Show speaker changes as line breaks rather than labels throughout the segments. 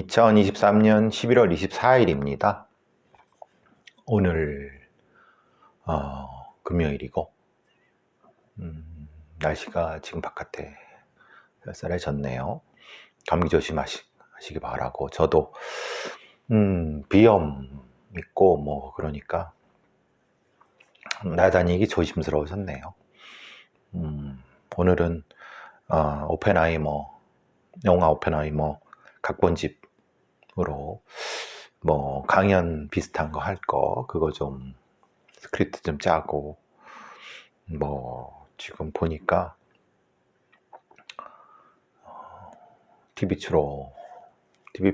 2023년 11월 24일입니다. 오늘 금요일이고 날씨가 지금 바깥에 쌀쌀해졌네요. 감기 조심하시기 바라고, 저도 비염 있고 뭐 그러니까 나다니기 조심스러워졌네요. 오늘은 오펜하이머, 영화 오펜하이머 각본집으로 뭐 강연 비슷한 거 할 거, 그거 좀 스크립트 좀 짜고, 뭐 지금 보니까 TV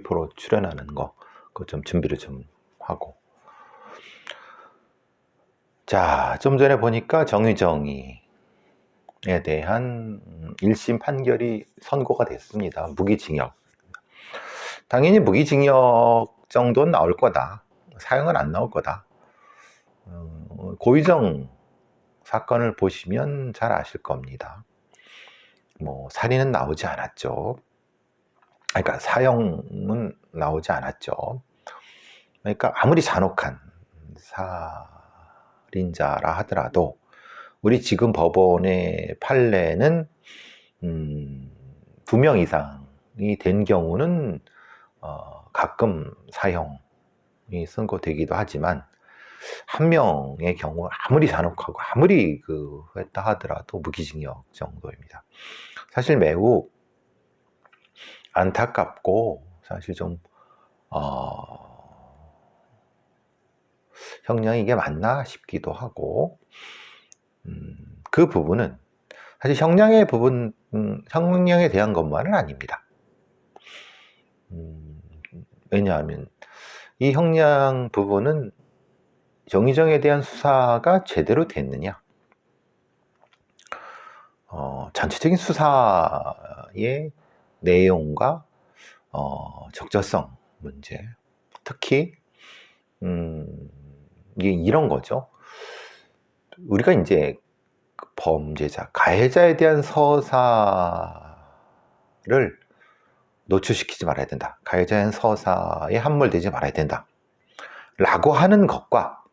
프로 출연하는 거, 그거 좀 준비를 좀 하고. 자, 좀 전에 보니까 정의정의에 대한 1심 판결이 선고가 됐습니다. 무기징역. 당연히 무기징역 정도는 나올 거다. 사형은 안 나올 거다. 고의정 사건을 보시면 잘 아실 겁니다. 뭐 살인은 나오지 않았죠. 그러니까 사형은 나오지 않았죠. 그러니까 아무리 잔혹한 살인자라 하더라도 우리 지금 법원의 판례는 2명 이상이 된 경우는 가끔 사형이 선고되기도 하지만, 한 명의 경우 아무리 잔혹하고 아무리 했다 하더라도 무기징역 정도입니다. 사실 매우 안타깝고, 사실 좀 형량이 이게 맞나 싶기도 하고, 그 부분은 사실 형량에 대한 것만은 아닙니다. 왜냐하면 이 형량 부분은 정의정에 대한 수사가 제대로 됐느냐, 전체적인 수사의 내용과 적절성 문제, 특히 이게 이런 거죠. 우리가 이제 범죄자, 가해자에 대한 서사를 노출시키지 말아야 된다. 가해자에 대한 서사에 함몰되지 말아야 된다. 라고 하는 것과,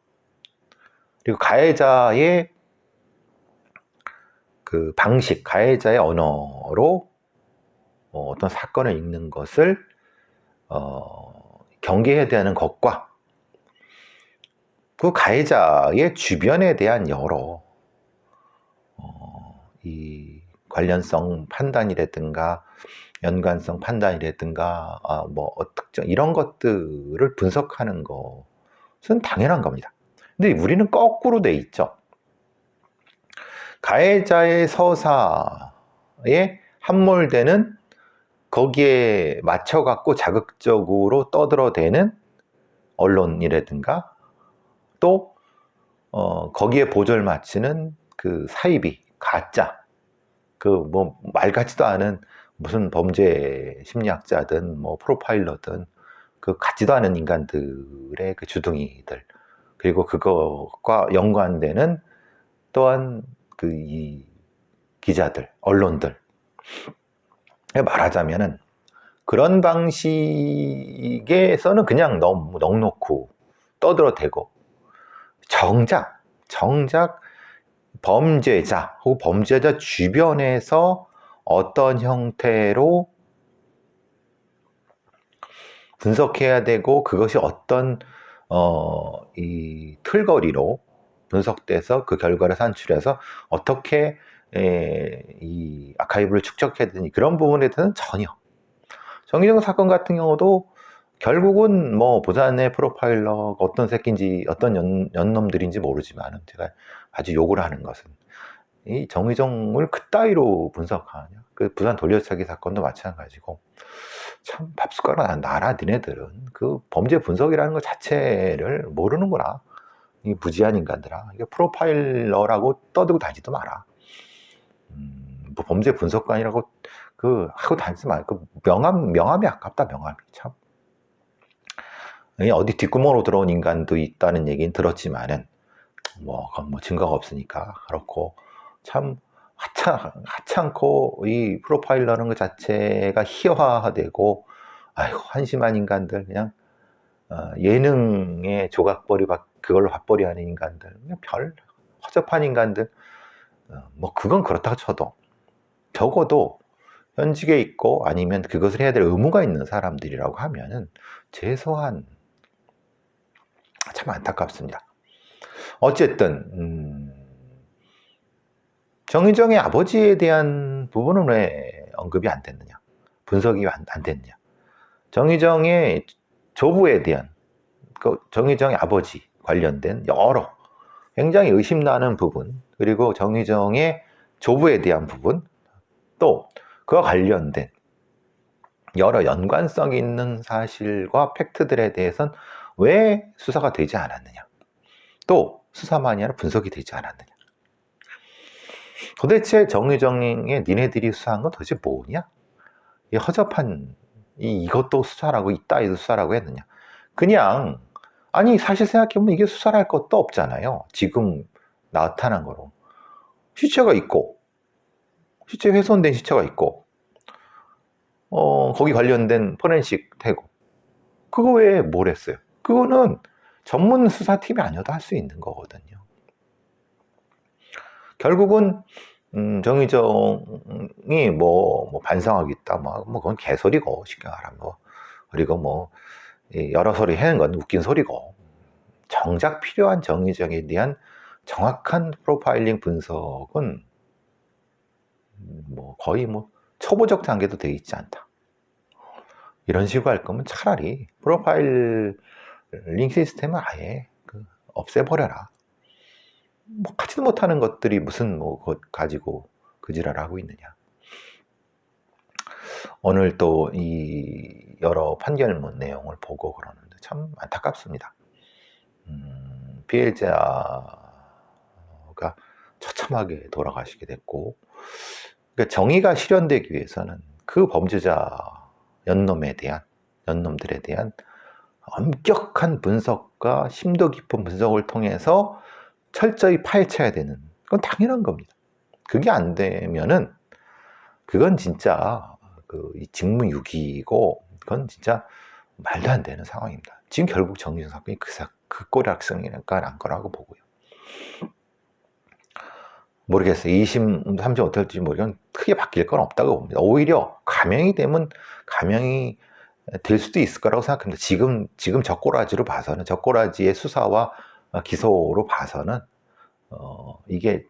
그리고 가해자의 그 방식, 가해자의 언어로 어떤 사건을 읽는 것을 경계해야 되는 것과, 그 가해자의 주변에 대한 여러 이 관련성 판단이라든가 연관성 판단이라든가 뭐 특정 이런 것들을 분석하는 것은 당연한 겁니다. 근데 우리는 거꾸로 돼 있죠. 가해자의 서사에 함몰되는, 거기에 맞춰갖고 자극적으로 떠들어대는 언론이라든가, 또 거기에 보조를 맞추는 그 사이비, 가짜, 그 뭐 말 같지도 않은 무슨 범죄 심리학자든 뭐 프로파일러든 그 같지도 않은 인간들의 그 주둥이들, 그리고 그것과 연관되는 또한 이 기자들, 언론들, 말하자면은 그런 방식에서는 그냥 너무 넉넉고 떠들어대고, 정작 범죄자 혹은 범죄자 주변에서 어떤 형태로 분석해야 되고, 그것이 어떤 이 틀거리로 분석돼서 그 결과를 산출해서 어떻게 이 아카이브를 축적해야 되니, 그런 부분에 대해서는 전혀. 정의정 사건 같은 경우도 결국은 뭐 부산의 프로파일러 어떤 새끼인지 어떤 연놈들인지 모르지만, 제가 아주 욕을 하는 것은 이 정의정을 그따위로 분석하냐. 그 부산 돌려차기 사건도 마찬가지고, 참 밥숟가락 놔라. 니네들은 그 범죄 분석이라는 것 자체를 모르는구나, 이 무지한 인간들아. 이게 프로파일러라고 떠들고 다니지도 마라. 뭐 범죄 분석관이라고 하고 다니지 말고, 명함이 아깝다. 명함이 참. 어디 뒷구멍으로 들어온 인간도 있다는 얘기는 들었지만은 그건 뭐 증거가 없으니까 그렇고, 참 하찮고 이 프로파일러라는 것 자체가 희화화되고 아이고, 한심한 인간들, 그냥 예능의 조각벌이 그걸로 밥벌이 하는 인간들, 그냥 별 허접한 인간들. 뭐 그건 그렇다고 쳐도 적어도 현직에 있고 아니면 그것을 해야 될 의무가 있는 사람들이라고 하면은 최소한 참 안타깝습니다. 어쨌든 정의정의 아버지에 대한 부분은 왜 언급이 안 됐느냐, 분석이 안 됐느냐. 정의정의 조부에 대한, 그 정의정의 아버지 관련된 여러 굉장히 의심나는 부분, 그리고 정의정의 조부에 대한 부분, 또 그와 관련된 여러 연관성 있는 사실과 팩트들에 대해서는 왜 수사가 되지 않았느냐, 또 수사만이 아니라 분석이 되지 않았느냐. 도대체 정의정의 니네들이 수사한 건 도대체 뭐냐? 이 허접한 이것도 수사라고 이따위도 수사라고 했느냐. 그냥 아니 사실 생각해보면 이게 수사할 것도 없잖아요. 지금 나타난 거로 시체가 있고, 시체 훼손된 시체가 있고, 거기 관련된 포렌식 되고, 그거 외에 뭘 했어요? 그거는 전문 수사팀이 아니어도 할 수 있는 거거든요. 결국은 정의정이 뭐 반성하고 있다, 뭐 그건 개소리고, 쉽게 말하면 그리고 뭐 여러 소리 하는 건 웃긴 소리고, 정작 필요한 정의정에 대한 정확한 프로파일링 분석은 뭐 거의 뭐 초보적 단계도 되어 있지 않다. 이런 식으로 할 거면 차라리 프로파일링 시스템을 아예 없애버려라. 뭐 가지도 못하는 것들이 무슨 뭐 가지고 그 지랄을 하고 있느냐. 오늘 또 이 여러 판결문 내용을 보고 그러는데 참 안타깝습니다. 피해자가 처참하게 돌아가시게 됐고, 그러니까 정의가 실현되기 위해서는 그 범죄자 연놈들에 대한 엄격한 분석과 심도 깊은 분석을 통해서 철저히 파헤쳐야 되는 건 당연한 겁니다. 그게 안 되면은 그건 진짜 직무유기고, 그건 진짜 말도 안 되는 상황입니다. 지금 결국 정의정 사건이 그 꼬락성이니까 난 거라고 보고요. 모르겠어요. 2심, 3심 어떨지 모르겠는데 크게 바뀔 건 없다고 봅니다. 오히려 감형이 되면 감형이 될 수도 있을 거라고 생각합니다. 지금 적고라지로 봐서는, 적고라지의 수사와 기소로 봐서는 이게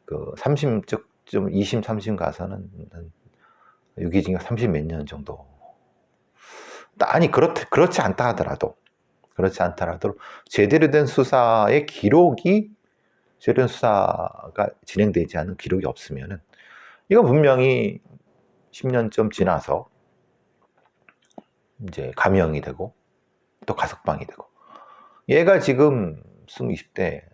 그 3심 좀 2심, 3심 가서는 유기징역 30 몇 년 정도. 아니 그렇지 않다 하더라도 제대로 된 수사의 기록이, 제대로 된 수사가 진행되지 않은 기록이 없으면은 이건 분명히 10년쯤 지나서 이제 감형이 되고 또 가석방이 되고, 얘가 지금 20대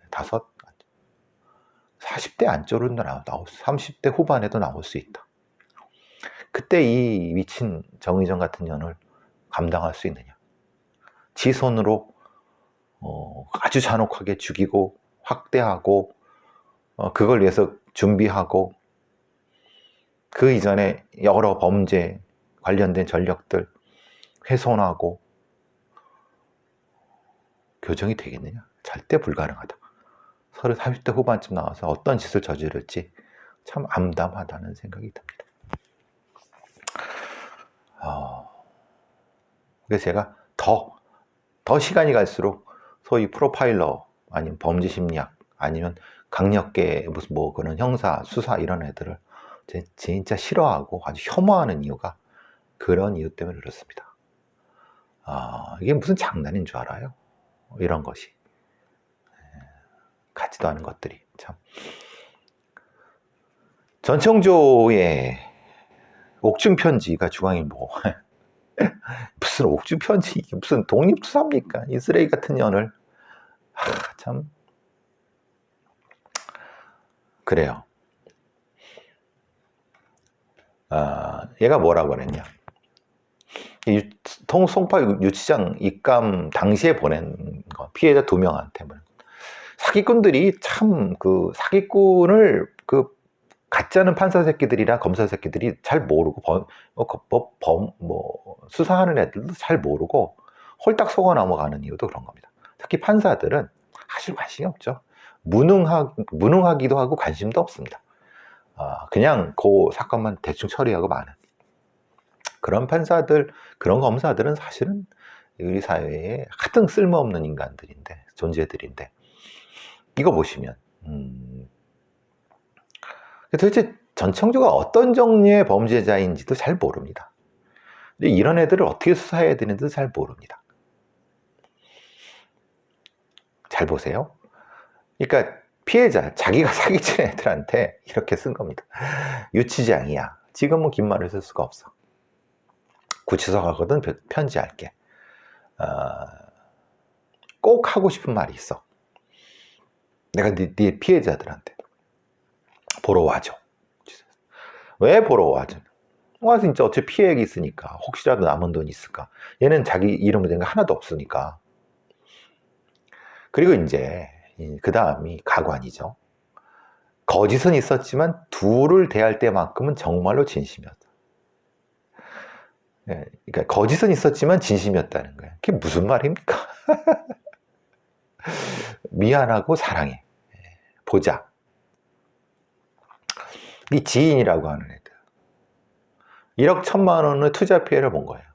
40대 안쪽으로 나올 30대 후반에도 나올 수 있다. 그때 이 미친 정의정 같은 년을 감당할 수 있느냐. 지 손으로 아주 잔혹하게 죽이고 확대하고 그걸 위해서 준비하고, 그 이전에 여러 범죄 관련된 전력들 훼손하고 교정이 되겠느냐? 절대 불가능하다. 30대 후반쯤 나와서 어떤 짓을 저지를지 참 암담하다는 생각이 듭니다. 그래서 제가 더 시간이 갈수록 소위 프로파일러 아니면 범죄 심리학 아니면 강력계 무슨 뭐 그런 형사 수사 이런 애들을 진짜 싫어하고 아주 혐오하는 이유가 그런 이유 때문에 그렇습니다. 이게 무슨 장난인 줄 알아요? 이런 것이 같지도 않은 것들이 참. 전청조의 옥중 편지가 중앙일보 무슨 옥중 편지, 이게 무슨 독립투사입니까? 이 쓰레기 같은 년을. 참 그래요. 얘가 뭐라고 그랬냐? 송파 유치장 입감 당시에 보낸 거, 피해자 2명한테 사기꾼들이 참 사기꾼을 가짜는 판사 새끼들이나 검사 새끼들이 잘 모르고 수사하는 애들도 잘 모르고 홀딱 속아 넘어가는 이유도 그런 겁니다. 특히 판사들은 사실 관심이 없죠. 무능하기도 하고 관심도 없습니다. 그냥 그 사건만 대충 처리하고 마는 그런 판사들, 그런 검사들은 사실은 우리 사회에 하등 쓸모없는 인간들인데, 존재들인데, 이거 보시면 도대체 전청조가 어떤 종류의 범죄자인지도 잘 모릅니다. 이런 애들을 어떻게 수사해야 되는지도 잘 모릅니다. 잘 보세요. 그러니까 피해자, 자기가 사기친 애들한테 이렇게 쓴 겁니다. 유치장이야. 지금은 긴 말을 쓸 수가 없어. 구치소 가거든 편지할게. 꼭 하고 싶은 말이 있어. 내가 네 피해자들한테 보러 와줘. 왜 보러 와줘? 와 진짜 어차피 피해액이 있으니까, 혹시라도 남은 돈이 있을까. 얘는 자기 이름으로 된 거 하나도 없으니까. 그리고 이제 그 다음이 가관이죠. 거짓은 있었지만 둘을 대할 때만큼은 정말로 진심이었다. 그러니까 거짓은 있었지만 진심이었다는 거예요. 그게 무슨 말입니까? 미안하고 사랑해. 보자. 이 지인이라고 하는 애들 1억 1천만 원의 투자 피해를 본 거예요.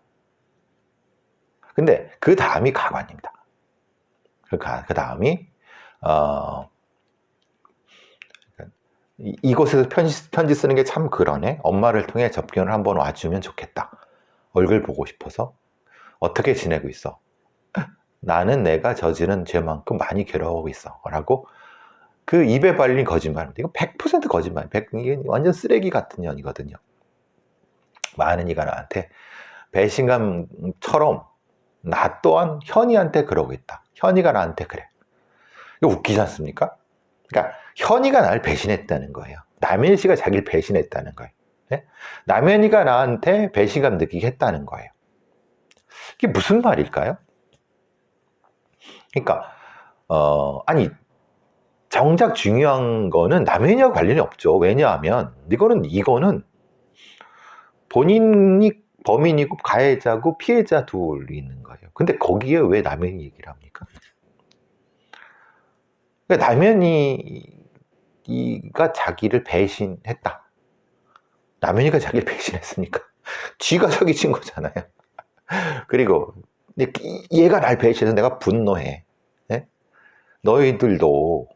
근데 그 다음이 가관입니다. 그 다음이 이곳에서 편지 쓰는 게 참 그러네. 엄마를 통해 접견을 한번 와주면 좋겠다. 얼굴 보고 싶어서. 어떻게 지내고 있어? 나는 내가 저지른 죄만큼 많이 괴로워하고 있어 라고 그 입에 발린 거짓말입니다. 이거 100% 거짓말. 이게 완전 쓰레기 같은 년이거든요. 많은 이가 나한테 배신감처럼 나 또한 현이한테 그러고 있다. 현이가 나한테 그래. 이거 웃기지 않습니까? 그러니까 현이가 나를 배신했다는 거예요. 남현 씨가 자기를 배신했다는 거예요. 네? 남현이가 나한테 배신감 느끼게 했다는 거예요. 이게 무슨 말일까요? 그러니까 아니 정작 중요한 거는 남현이하고 관련이 없죠. 왜냐하면 이거는 본인이 범인이고 가해자고 피해자 둘이 있는 거예요. 근데 거기에 왜 남현이 얘기를 합니까? 그러니까 남현이가 자기를 배신했다. 남현이가 자기를 배신했으니까 쥐가 사기친 거잖아요. 그리고 얘가 날 배신해서 내가 분노해. 네? 너희들도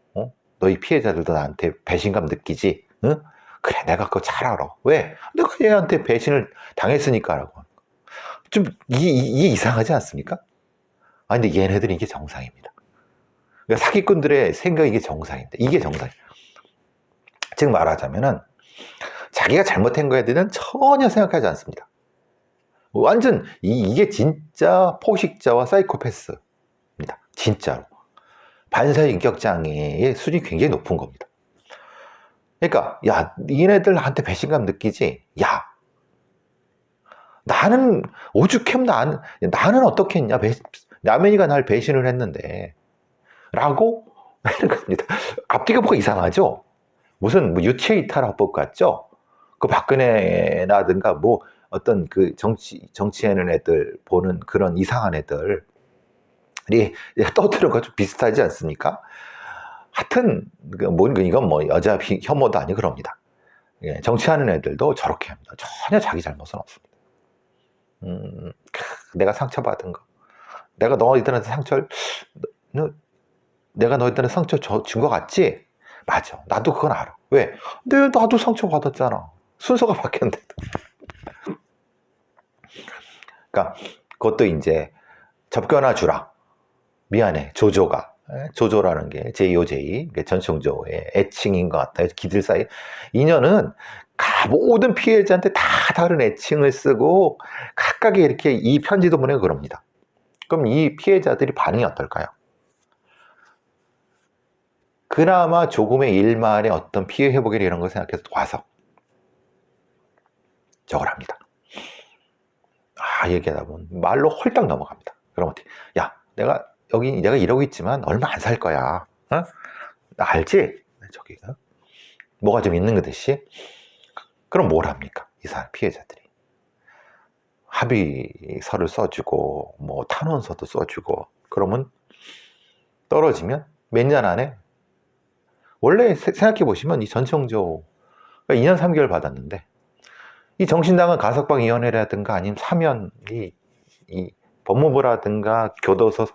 너희 피해자들도 나한테 배신감 느끼지? 응? 그래, 내가 그거 잘 알아. 왜? 내가 얘한테 배신을 당했으니까 라고. 좀 이게 이상하지 않습니까? 근데 얘네들은 이게 정상입니다. 그러니까 사기꾼들의 생각이 이게 정상입니다. 이게 정상이에요. 즉 말하자면은 자기가 잘못한 거에 대해서는 전혀 생각하지 않습니다. 완전 이게 진짜 포식자와 사이코패스입니다. 진짜로. 반사인격장애의 수준이 굉장히 높은 겁니다. 그러니까 야, 얘네들한테 배신감 느끼지? 야, 나는 오죽했 나는 어떻게 했냐? 남현이가 날 배신을 했는데 라고 하는 겁니다. 앞뒤가 뭐가 이상하죠? 무슨 유체이탈화법 같죠? 그 박근혜라든가 어떤 그 정치하는 애들 보는 그런 이상한 애들이 떠드는 거 좀 비슷하지 않습니까? 하여튼 이건 여자 혐오도 아니고 그럽니다. 예, 정치하는 애들도 저렇게 합니다. 전혀 자기 잘못은 없습니다. 내가 상처받은 거, 내가 너희들한테 상처 준 거 같지? 맞아. 나도 그건 알아. 왜? 나도 상처받았잖아. 순서가 바뀌었는데도. 그러니까 그것도 이제 접견아 주라. 미안해. 조조라는 게 JOJ, 전청조의 애칭인 것 같아요. 기들 사이. 인연은 모든 피해자한테 다 다른 애칭을 쓰고 각각의 이렇게 이 편지도 보내고 그럽니다. 그럼 이 피해자들이 반응이 어떨까요? 그나마 조금의 일만의 어떤 피해 회복이나 이런 걸 생각해서 와서 저걸 합니다. 얘기하다 보면 말로 홀딱 넘어갑니다. 그럼 어떻게? 야, 내가 이러고 있지만 얼마 안 살 거야. 어? 나 알지? 저기 뭐가 좀 있는 듯이. 그럼 뭘 합니까? 이 사람 피해자들이 합의서를 써주고 뭐 탄원서도 써주고 그러면 떨어지면 몇 년 안에, 원래 생각해 보시면 이 전청조가 2년 3개월 받았는데 이 정신당은 가석방위원회라든가 아니면 사면이 이 법무부라든가 교도소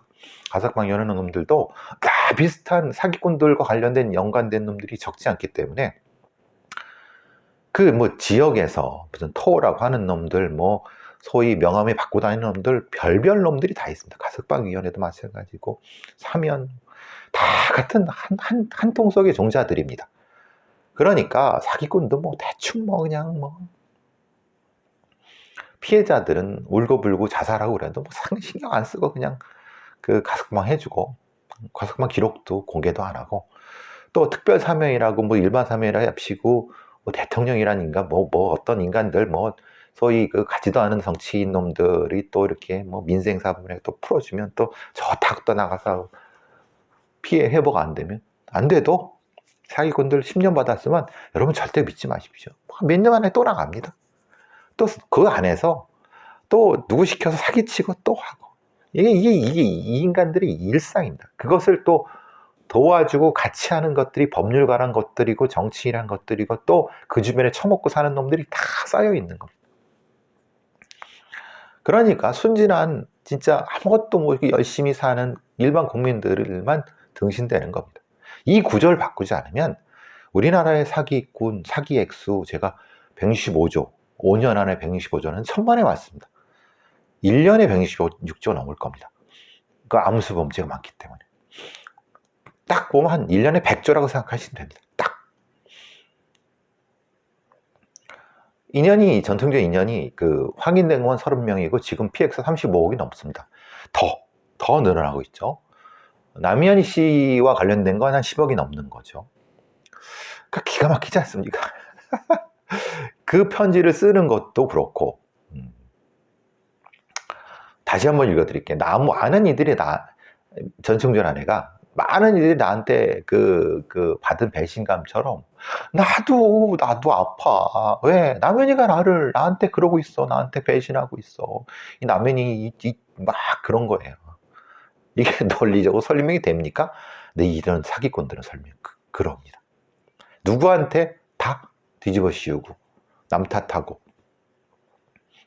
가석방위원회 놈들도 다 비슷한 사기꾼들과 관련된 연관된 놈들이 적지 않기 때문에 그 뭐 지역에서 무슨 토라고 하는 놈들, 뭐 소위 명함에 받고 다니는 놈들, 별별 놈들이 다 있습니다. 가석방위원회도 마찬가지고 사면 다 같은 한 통 속의 종자들입니다. 그러니까 사기꾼도 뭐 대충 뭐 그냥 뭐 피해자들은 울고불고 자살하고 그래도 뭐 신경 안 쓰고 그냥 그 가석방 해주고 가석방 기록도 공개도 안 하고 또 특별 사면이라고 뭐 일반 사면이라 합치고 뭐 대통령이란 인간 뭐 어떤 인간들 뭐 소위 그 가지도 않은 정치인 놈들이 또 이렇게 뭐 민생 사범에 또 풀어주면 또 좋다고 또 나가서 피해 회복 안 되면 안 돼도 사기꾼들 10년 받았으면 여러분 절대 믿지 마십시오. 몇 년 안에 또 나갑니다. 또 그 안에서 또 누구 시켜서 사기치고 또 하고 이게 이 인간들의 일상입니다. 그것을 또 도와주고 같이 하는 것들이 법률가란 것들이고 정치인이란 것들이고 또 그 주변에 처먹고 사는 놈들이 다 쌓여 있는 겁니다. 그러니까 순진한 진짜 아무것도 모르고 열심히 사는 일반 국민들만 등신대는 겁니다. 이 구조를 바꾸지 않으면 우리나라의 사기꾼, 사기 액수 제가 165조, 5년 안에 165조는 천만에 왔습니다. 1년에 126조 넘을 겁니다. 그 암수 범죄가 많기 때문에. 딱 보면 한 1년에 100조라고 생각하시면 됩니다. 딱. 인연이, 전통적 인연이 그 확인된 건 30명이고 지금 피해액수 35억이 넘습니다. 더 늘어나고 있죠. 남현희 씨와 관련된 건 한 10억이 넘는 거죠. 그러니까 기가 막히지 않습니까? 그 편지를 쓰는 것도 그렇고, 다시 한번 읽어드릴게요. 아는 이들이 전청전 아내가 많은 이들이 나한테 그 받은 배신감처럼 나도 아파. 왜? 남현이가 나한테 그러고 있어. 나한테 배신하고 있어. 이 남현이 막 그런 거예요. 이게 논리적으로 설명이 됩니까? 네, 이런 사기꾼들은 그럽니다. 누구한테 다 뒤집어 씌우고 남 탓하고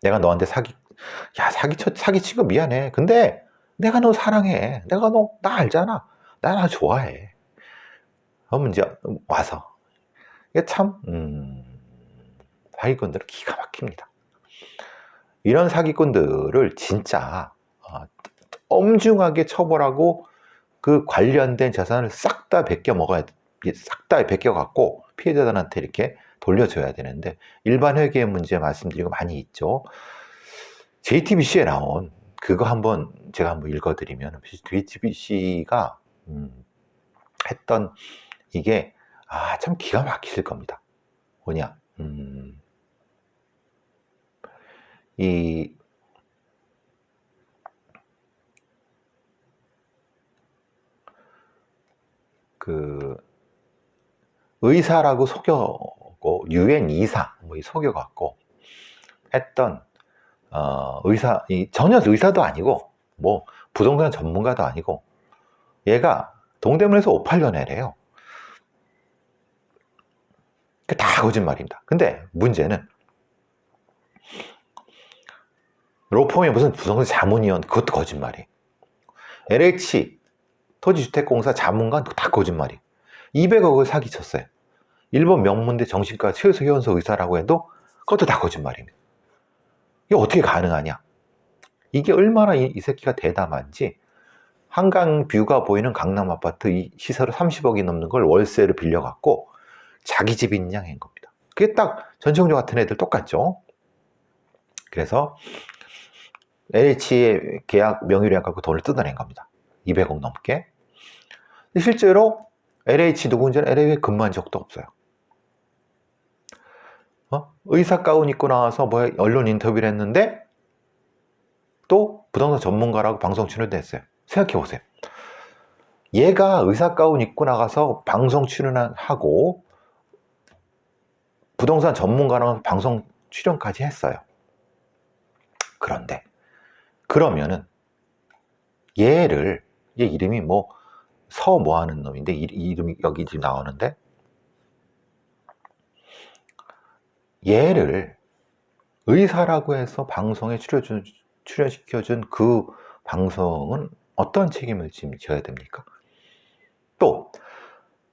내가 너한테 사기친 거 미안해. 근데 내가 너 사랑해. 내가 나 알잖아. 나 좋아해. 그러면 이제 와서 이게 참 사기꾼들은 기가 막힙니다. 이런 사기꾼들을 진짜 엄중하게 처벌하고 그 관련된 재산을 싹 다 베껴갖고 피해자들한테 이렇게 돌려줘야 되는데 일반 회계의 문제 말씀드리고 많이 있죠. JTBC에 나온 그거 제가 한번 읽어드리면 JTBC가 했던 이게 참 기가 막히실 겁니다. 뭐냐 그 의사라고 속여고 유엔 이사 뭐 속여갖고 했던 전혀 의사도 아니고 뭐 부동산 전문가도 아니고 얘가 동대문에서 5,8년 애래요. 다 거짓말입니다. 근데 문제는 로펌이 무슨 부동산 자문위원 그것도 거짓말이에요. LH 토지주택공사 자문관 다 거짓말이에요. 200억을 사기쳤어요. 일본 명문대 정신과 최우수 회원소 의사라고 해도 그것도 다 거짓말입니다. 이게 어떻게 가능하냐? 이게 얼마나 이 새끼가 대담한지 한강 뷰가 보이는 강남 아파트 이 시세로 30억이 넘는 걸 월세를 빌려갖고 자기 집 있는 양 한 겁니다. 그게 딱 전청조 같은 애들 똑같죠. 그래서 LH의 계약 명의를 갖고 돈을 뜯어낸 겁니다. 200억 넘게. 실제로 LH 누군지는 LH에 근무한 적도 없어요. 의사 가운 입고 나와서 뭐 언론 인터뷰를 했는데 또 부동산 전문가라고 방송 출연도 했어요. 생각해보세요. 얘가 의사 가운 입고 나가서 방송 출연하고 부동산 전문가랑 방송 출연까지 했어요. 그런데 그러면은 얘 이름이 뭐 하는 놈인데 이름이 여기 지금 나오는데, 얘를 의사라고 해서 방송에 출연시켜준 그 방송은 어떤 책임을 지금 져야 됩니까? 또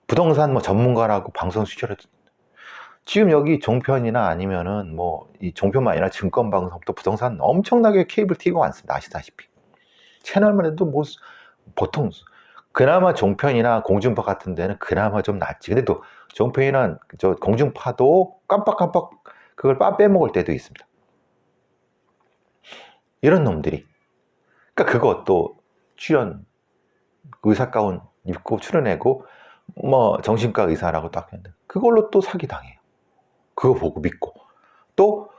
부동산 뭐 전문가라고 방송 시켜서 지금 여기 종편이나 아니면은 뭐 이 종편만 아니라 증권방송도 부동산 엄청나게 케이블 TV가 많습니다. 아시다시피 채널만 해도 뭐 보통 그나마 종편이나 공중파 같은 데는 그나마 좀 낫지. 근데 또 종편이나 저 공중파도 깜빡깜빡 그걸 빼먹을 때도 있습니다. 이런 놈들이, 그러니까 그것도 출연 의사 가운 입고 출연하고 뭐 정신과 의사라고 딱 했는데 그걸로 또 사기당해요. 그거 보고 믿고 또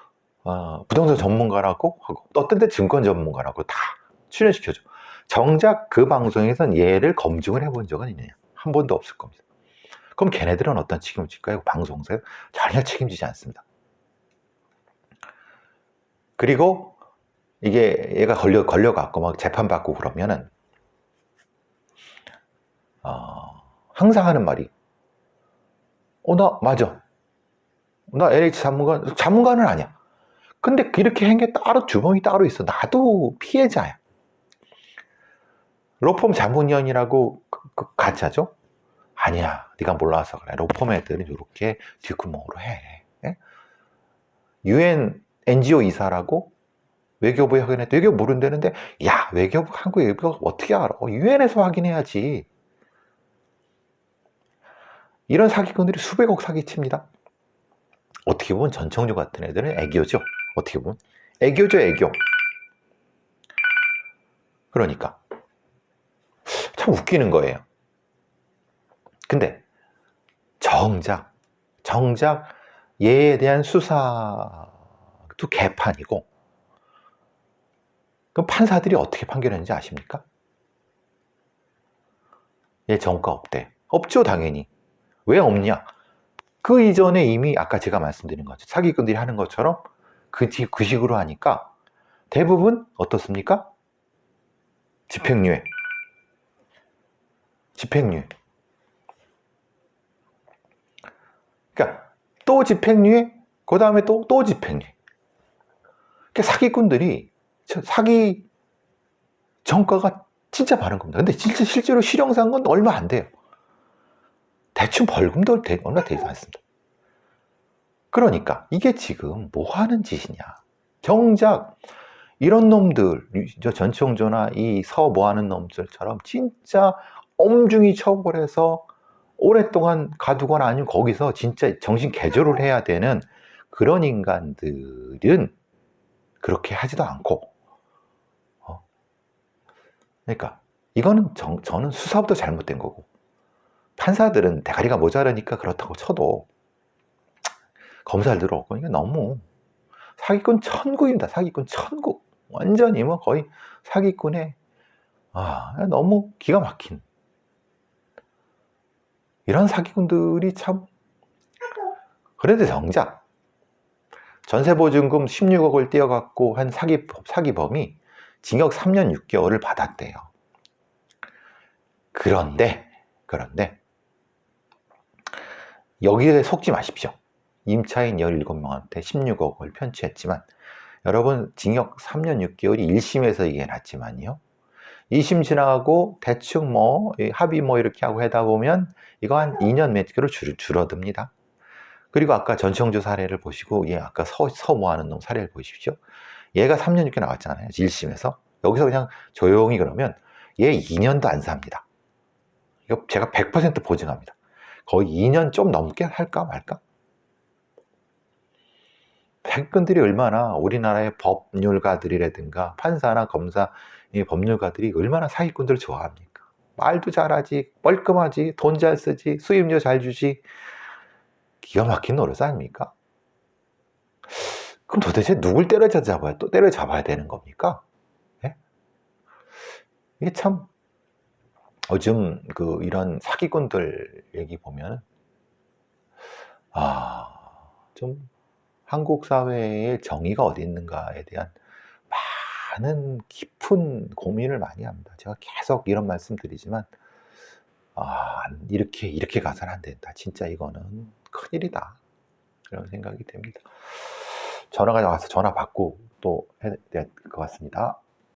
부동산 전문가라고 하고 또 어떤 데 증권 전문가라고 다 출연시켜줘. 정작 그 방송에선 얘를 검증을 해본 적은 있느냐? 한 번도 없을 겁니다. 그럼 걔네들은 어떤 책임을 질까요? 방송사에 전혀 책임지지 않습니다. 그리고 이게 얘가 걸려갖고 막 재판받고 그러면은 항상 하는 말이 나 맞아. 나 LH 전문가는 아니야. 근데 이렇게 한 게 따로 주범이 따로 있어. 나도 피해자야. 로펌 자문위원이라고 같이 하죠? 아니야. 네가 몰라서 그래. 로펌 애들은 이렇게 뒷구멍으로 해. UN NGO 이사라고 외교부에 확인했대. 외교부 모른다는데 야, 한국 외교부가 어떻게 알아? UN에서 확인해야지. 이런 사기꾼들이 수백억 사기칩니다. 어떻게 보면 전청조 같은 애들은 애교죠. 어떻게 보면 애교죠, 애교. 그러니까 참 웃기는 거예요. 근데 정작 얘에 대한 수사도 개판이고, 그 판사들이 어떻게 판결했는지 아십니까? 얘 전과 없대. 없죠, 당연히. 왜 없냐? 그 이전에 이미 아까 제가 말씀드린 거죠. 사기꾼들이 하는 것처럼 그 식으로 하니까 대부분 어떻습니까? 집행유예. 그러니까 또 집행유예, 그 다음에 또 집행유예. 그러니까 사기꾼들이 사기 전과가 진짜 많은 겁니다. 근데 진짜 실제로 실형상은 얼마 안 돼요. 대충 벌금도 얼마 되지 않습니다. 그러니까 이게 지금 뭐 하는 짓이냐. 정작 이런 놈들, 전청조나 이 뭐 하는 놈들처럼 진짜 엄중히 처벌해서 오랫동안 가두거나 아니면 거기서 진짜 정신 개조를 해야 되는 그런 인간들은 그렇게 하지도 않고, 그러니까 이거는 저는 수사부터 잘못된 거고, 판사들은 대가리가 모자라니까 그렇다고 쳐도 검사들도 없고, 이게 너무 사기꾼 천국입니다. 사기꾼 천국. 완전히 뭐 거의 사기꾼의 너무 기가 막힌 이런 사기꾼들이 참. 그런데 정작 전세보증금 16억을 떼어갖고 한 사기범이 징역 3년 6개월을 받았대요. 그런데 여기에 속지 마십시오. 임차인 17명한테 16억을 편취했지만, 여러분 징역 3년 6개월이 1심에서 이게 났지만요, 2심 지나가고 대충 뭐 합의 뭐 이렇게 하고 하다 보면 이거 한 2년 몇 개로 줄어듭니다. 그리고 아까 전청조 사례를 보시고, 얘 아까 뭐 하는 놈 사례를 보십시오. 얘가 3년 6개월 나왔잖아요, 1심에서. 여기서 그냥 조용히 그러면 얘 2년도 안 삽니다. 이거 제가 100% 보증합니다. 거의 2년 좀 넘게 할까 말까? 사기꾼들이 얼마나, 우리나라의 법률가들이라든가 판사나 검사, 이 법률가들이 얼마나 사기꾼들을 좋아합니까? 말도 잘하지, 뻘끔하지, 돈 잘 쓰지, 수임료 잘 주지. 기가 막힌 노릇 아닙니까? 그럼 도대체 누굴 때려잡아야 되는 겁니까? 네? 이게 참 요즘 이런 사기꾼들 얘기 보면 좀 한국 사회의 정의가 어디 있는가에 대한 많은 깊은 고민을 많이 합니다. 제가 계속 이런 말씀 드리지만 이렇게 가서는 안 된다. 진짜 이거는 큰일이다. 그런 생각이 됩니다. 전화가 와서 전화 받고 또 해야 될 것 같습니다.